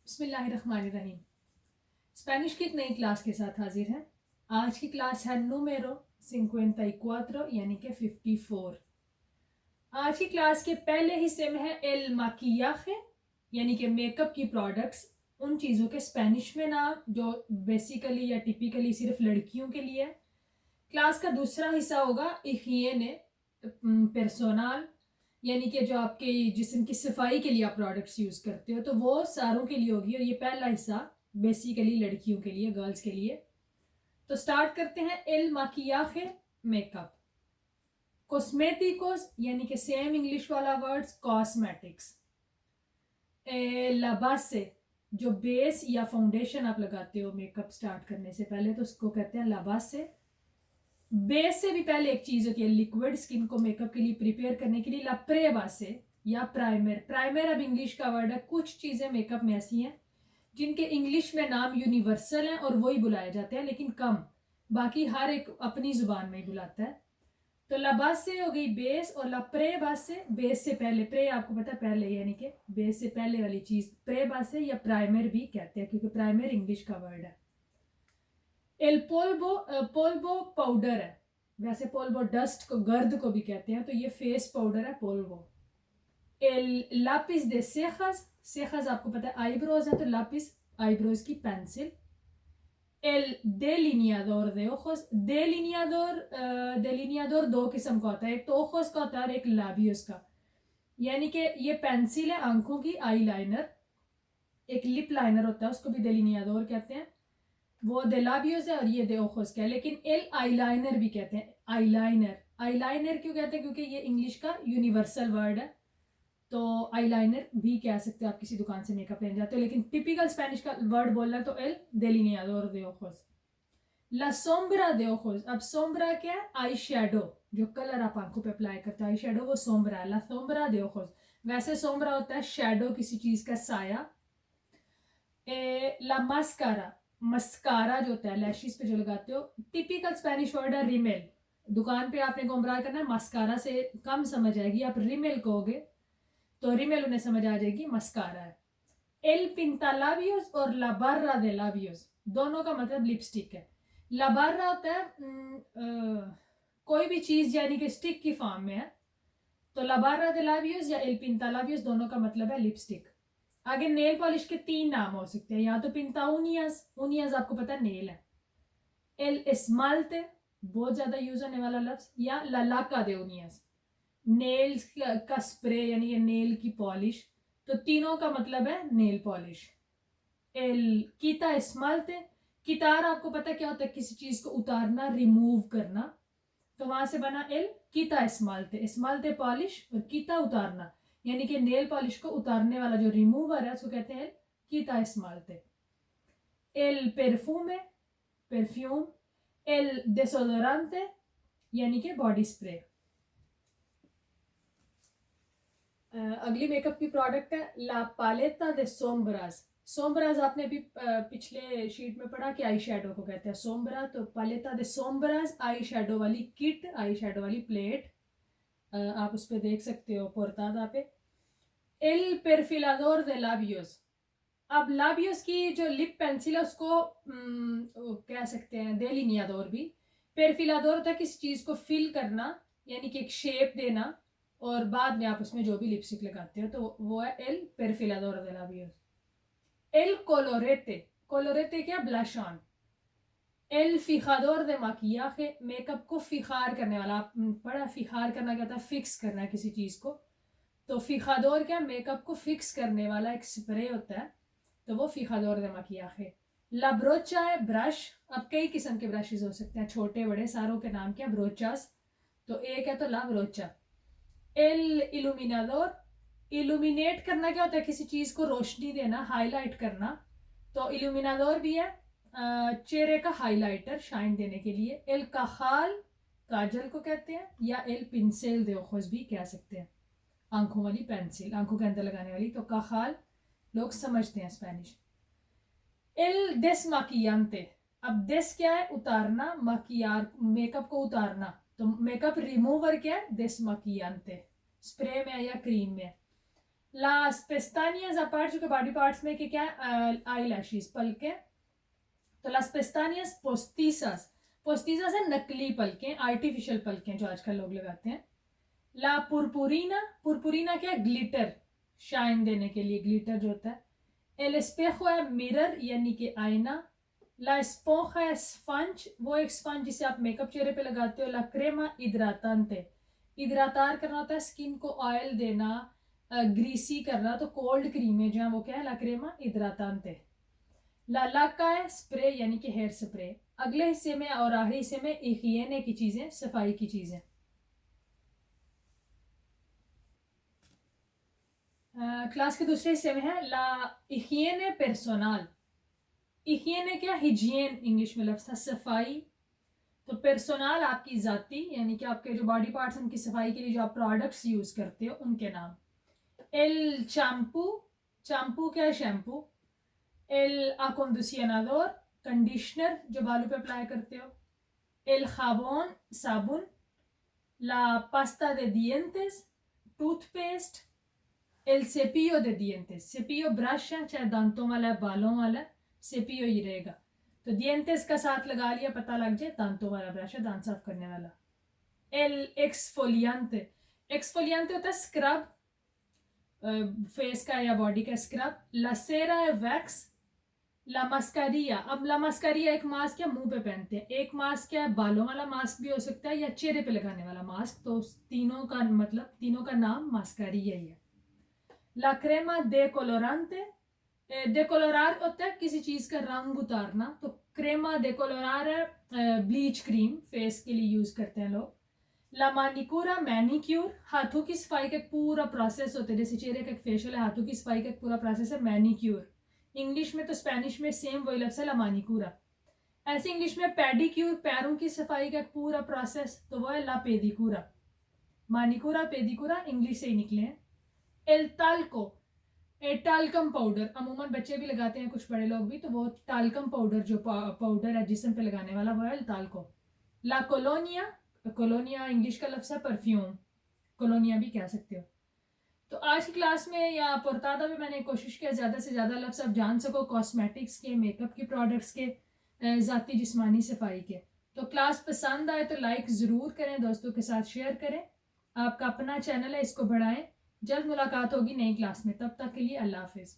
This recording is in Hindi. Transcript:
बिस्मिल्लाहिर्रहमानिर्रहीम। स्पेनिश की एक नई क्लास के साथ हाजिर हैं। आज की क्लास है número 54 यानी कि 54। आज की क्लास के पहले हिस्से में है एल माकियाje यानी कि मेकअप की प्रोडक्ट्स, उन चीज़ों के स्पेनिश में नाम जो बेसिकली या टिपिकली सिर्फ लड़कियों के लिए है। क्लास का दूसरा हिस्सा होगा हिगिene पर्सोनल यानी कि जो आपके जिस्म की सफाई के लिए आप प्रोडक्ट्स यूज़ करते हो, तो वो सारों के लिए होगी। और ये पहला हिस्सा बेसिकली लड़कियों के लिए, गर्ल्स के लिए। तो स्टार्ट करते हैं। एल माकियाje मेकअप, कॉस्मेटिकोस यानी कि सेम इंग्लिश वाला वर्ड्स कॉस्मेटिक्स। ला बासे जो बेस या फाउंडेशन आप लगाते हो मेकअप स्टार्ट करने से पहले, तो उसको कहते हैं ला बासे। बेस से भी पहले एक चीज होती है लिक्विड स्किन को मेकअप के लिए प्रिपेयर करने के लिए, ला प्रेबासे या प्राइमर। प्राइमर अब इंग्लिश का वर्ड है। कुछ चीजें मेकअप में ऐसी हैं जिनके इंग्लिश में नाम यूनिवर्सल हैं और वही बुलाए जाते हैं, लेकिन कम, बाकी हर एक अपनी जुबान में ही बुलाता है। तो ला बासे हो गई बेस, और ला प्रेबासे बेस से पहले, प्रे आपको पता है पहले, यानी कि बेस से पहले वाली चीज प्रेबासे या प्राइमर भी कहते हैं, क्योंकि प्राइमर इंग्लिश का वर्ड है। एल पोल्बो, पोल्बो पाउडर है। वैसे पोल्बो डस्ट को, गर्द को भी कहते हैं, तो ये फेस पाउडर है पोल्बो। एल लापिस दे सेखस, सेखस आपको पता है आईब्रोज है, तो लापिस आईब्रोज की पेंसिल। एल डेलिनियाडोर दे ओजोस, डेलिनियाडोर दो किस्म का होता है, एक तो ओजोस का होता है और एक लाबियोस का। यानी कि ये पेंसिल है आंखों की, आई लाइनर। एक लिप लाइनर होता है, उसको भी डेलिनियाडोर कहते हैं, वो दे लाबियोस है, और ये दे ओजोस का है। लेकिन एल आईलाइनर भी कहते हैं। आईलाइनर, आईलाइनर क्यों कहते हैं? क्योंकि ये इंग्लिश का यूनिवर्सल वर्ड है, तो आईलाइनर भी कह सकते हो आप किसी दुकान से मेकअप लेने जाते हो, लेकिन टिपिकल स्पेनिश का वर्ड बोलना है तो एल डेलिनियाडोर दे ओजोस। ला सोम्ब्रा दे ओजोस। अब सोम्ब्रा क्या है? आई शेडो, जो कलर आप आंखों पे अप्लाई करते हो, आई शेडो, वो सोम्ब्रा है। ला सोम्ब्रा दे ओजोस। वैसे सोम्ब्रा होता है शेडो, किसी चीज का साया। ला मस्कारा, मस्कारा जो होता है लैशेस पे जो लगाते हो, टिपिकल स्पेनिश वर्ड है रिमेल। दुकान पे आपने गुमराह करना है, मस्कारा से कम समझ आएगी, आप रिमेल कहोगे तो रिमेल उन्हें समझ आ जाएगी, मस्कारा है। एल पिंतालाबियोस और ला बार्रा दे लाबियोस, दोनों का मतलब लिपस्टिक है। ला बार्रा होता है कोई भी चीज यानी कि स्टिक की फॉर्म में है, तो ला बार्रा दे लाबियोस या एल पिंतालाबियोस दोनों का मतलब है लिपस्टिक। आगे नेल पॉलिश के तीन नाम हो सकते हैं, या तो पिंता उनियस, उनियस आपको पता है नेल है। एल एस्माल्टे, बहुत ज्यादा यूज होने वाला लफ्ज, या लाका दे उनियस, नेल्स का स्प्रे यानी कि नेल की पॉलिश, तो तीनों का मतलब है नेल पॉलिश। एल कीता एस्माल्टे, कितार आपको पता क्या होता है? किसी चीज को उतारना, रिमूव करना, तो वहां से बना एल कीता एस्माल्टे। एस्माल्टे पॉलिश और कीता उतारना, यानी कि नेल पॉलिश को उतारने वाला जो रिमूवर है उसको कहते हैं कीता एस्माल्टे। एल परफ्यूमे, परफ्यूम। एल डेसोडोरांते यानी कि बॉडी स्प्रे। अगली मेकअप की प्रोडक्ट है ला पालेता दे सोम्ब्रास। सोम्ब्रास आपने अभी पिछले शीट में पढ़ा कि आई शेडो को कहते हैं सोम्ब्रा, तो पालेता दे सोम्ब्रास आई शेडो वाली किट, आई शेडो वाली प्लेट, आप उस पर देख सकते हो पोर्तादा पे। एल परफिलाडोर दे लाबियोस। अब लाबियोस की जो लिप पेंसिल है उसको कह सकते हैं डेलिनियाडोर भी। परफिलाडोर होता है किसी चीज को फिल करना, यानी कि एक शेप देना, और बाद में आप उसमें जो भी लिपस्टिक लगाते हो, तो वो है एल परफिलाडोर दे लाबियोस। एल कोलोरेटे, कोलोरेटे क्या? Blush on. एल फिजादोर दे माकियाje, मेकअप को फिखार करने वाला। आप पढ़ा फिखार करना क्या होता है? फिक्स करना किसी चीज को, तो फिजादोर क्या? मेकअप को फिक्स करने वाला एक स्प्रे होता है, तो वो फिजादोर दे माकियाje। ला ब्रोचा है ब्रश। अब कई किस्म के ब्रशेज हो सकते हैं, छोटे बड़े, सारों के नाम क्या? ब्रोचास, तो एक है तो ला ब्रोचा। एल इल्यूमिनाडोर, इल्यूमिनेट करना क्या होता है? किसी चीज को रोशनी देना, हाईलाइट करना, तो इल्यूमिनाडोर भी है चेहरे का हाइलाइटर, शाइन देने के लिए। एल काखाल, काजल को कहते हैं, या एल पिंसिल दे ओजोस भी कह सकते हैं, आंखों वाली पेंसिल, आंखों के अंदर लगाने वाली, तो काखाल लोग समझते हैं स्पेनिश। एल डेसमाकियांते, अब डेस क्या है? उतारना, माकियार मेकअप को उतारना, तो मेकअप रिमूवर क्या है? डेसमाकियांते, स्प्रे में या क्रीम में। Las pestañas, aparte के बॉडी पार्ट्स में कि क्या आई लैशेस पलकें, तो las pestañas postizas, postizas है नकली पलकें, आर्टिफिशियल पलकें जो आजकल लोग लगाते हैं. ला पुरपुरीना, पुरपुरीना क्या है, ग्लिटर, शाइन देने के लिए ग्लिटर जो होता है. एल espejo है मिरर यानी कि आईना. ला esponja है स्पंज, वो एक स्पंज जिसे आप मेकअप चेहरे पे लगाते हो. ला क्रेमा हिद्रातांते, हिद्रातार करना होता है स्किन को, ऑयल देना, ग्रीसी करना, तो कोल्ड क्रीमें जो है वो क्या है, ला क्रेमा हिद्रातांते. ला लाका है स्प्रे यानी कि हेयर स्प्रे. अगले हिस्से में और आखिरी हिस्से में हिगिएने की चीजें, सफाई की चीजें. क्लास के दूसरे हिस्से में है ला हिगिएने पर्सोनल. हिगिएने क्या, हिजियन इंग्लिश में लफ्ज था, सफाई. तो पर्सोनल आपकी जाती यानी कि आपके जो बॉडी पार्ट्स उनकी सफाई के लिए जो आप प्रोडक्ट्स यूज करते हो उनके नाम. एल शैम्पू, शैम्पू क्या है, शैम्पू. एल अकोंडिशनर, कंडीशनर जो बालों पे अप्लाई करते हो. एल jabón, साबुन. ला पास्ता de dientes, टूथपेस्ट. एल cepillo de dientes, cepillo brush है, चाहे दांतों वाला है बालों वाला है, cepillo ही रहेगा. तो dientes का साथ लगा लिया, पता लग जाए दांतों वाला ब्रश है, दांत साफ करने वाला. एल एक्सफोलियांते, एक्सफोलियांते होता है स्क्रब, फेस का या बॉडी का स्क्रब. ला सेरा है वैक्स. ला मस्कारिया, अब ला मस्कारिया एक मास्क है मुंह पे पहनते हैं, एक मास्क है बालों वाला मास्क भी हो सकता है या चेहरे पे लगाने वाला मास्क, तो तीनों का मतलब तीनों का नाम मास्कारिया ही है. ला क्रेमा दे कोलोरांते, डेकोलोरार होता है किसी चीज का रंग उतारना, तो क्रेमा डेकोलोरार है ब्लीच क्रीम, फेस के लिए यूज करते हैं लोग. ला मानिक्यूरा, मैनिक्यूर, हाथों की सफाई का एक पूरा प्रोसेस होता है, जैसे चेहरे का एक फेशियल है, हाथों की सफाई का एक पूरा प्रोसेस है मैनिक्यूर. इंग्लिश में तो स्पेनिश में सेम वही लफ्ज है ला मानिक्यूरा. ऐसे इंग्लिश में पेडिक्यूर, पैरों की सफाई का एक पूरा प्रोसेस, तो वो है ला पेडिक्यूरा. मानिक्यूरा पेडिक्यूरा इंग्लिश से ही निकले हैं. एल ताल्को, टाल्कम पाउडर, अमूमन बच्चे भी लगाते हैं कुछ बड़े लोग भी, तो वो टाल्कम पाउडर जो पाउडर है जिस्म पे लगाने वाला वो है टाल्को. ला कोलोनिया, कोलोनिया इंग्लिश का लफ्ज है परफ्यूम, कोलोनिया भी कह सकते हो. तो आज की क्लास में या पुरतादा में मैंने कोशिश किया ज़्यादा से ज़्यादा लफ्ज आप जान सको कॉस्मेटिक्स के, मेकअप के प्रोडक्ट्स के, ज़ाती जिस्मानी सफाई के. तो क्लास पसंद आए तो लाइक ज़रूर करें, दोस्तों के साथ शेयर करें. आपका अपना चैनल है, इसको बढ़ाएं. जल्द मुलाकात होगी नई क्लास में, तब तक के लिए अल्लाह हाफिज़.